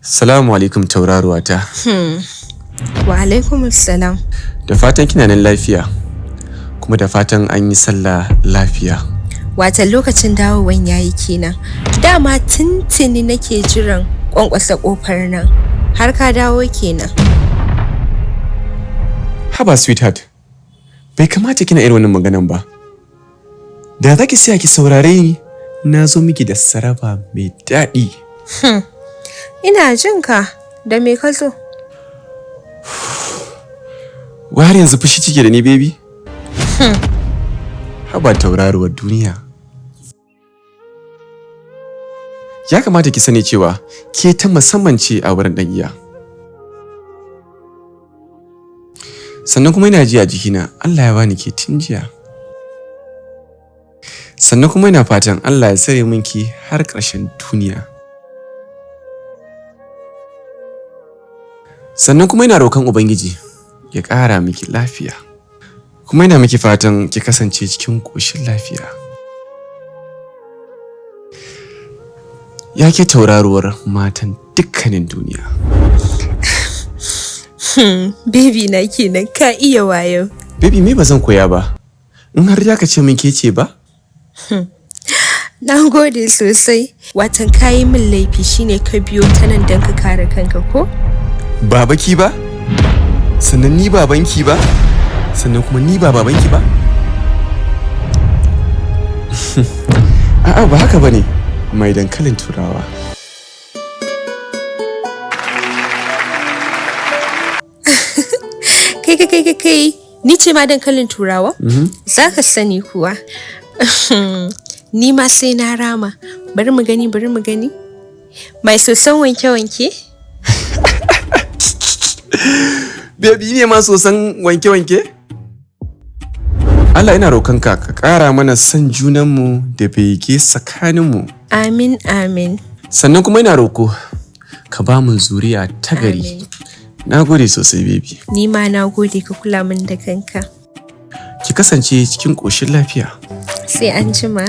Salamu alaikum tauraruwata. Wa alaikum assalam. Da fatan kina nan lafiya, kuma da fatan an yi sallah lafiya. Wata lokacin dawowan yayi kenan. Dama tuntuni nake jiran kwankwasa kofar nan. Har ka dawo kenan. Haba sweetheart, bai kamata kina irin wannan maganan ba. Da za ki siya ki saurare ni, na zo miki da saraba mai daɗi. Ina jin ka, da me ka zo? Wai har yanzu fushi cike da ni baby? Haba tauraruwar duniya. Ya kamata ki sani cewa ke ta musamman ce a wurin ɗan iya. Sannan kuma ina ji a jikina Allah ya bani ke tun jiya. Sannan kuma ina fatan Allah ya tsare minki har ƙarshen duniya. Sannan kuma ina roƙon Ubangiji ya ƙara miki lafiya. Kuma ina miki fatan ki kasance cikin ƙoshin lafiya. Ya ke tauraruwar matan dukkanin duniya. Baby na kenan ka iya wayo. Baby me ba zan koya ba? In har ya ka ce min ke ce ba? Na gode sosai. Watan kayi min laifi shine ka biyo ta nan don ka kare kanka ko? Babaki ba? Sannan ni babanki ba? Sannan kuma ni ba babanki ba? A'a ba haka bane, mai dankalin turawa. Kai, ni ce ma dankalin turawa? Za ka sani kuwa. Ni ma sai na rama. Bari mu gani. Mai soson wanke-wanke? Baby ne ma soson wanke-wanke? Allah ina roƙonka ka ƙara mana son junanmu da bege tsakaninmu. Amin. Sannan kuma ina roƙo ka ba mu zuriya ta gari. Na gode sosai baby. Ni ma na gode ka kula min da kanka. Ki kasance cikin ƙoshin lafiya. Sai an jima.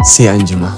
Sai an jima.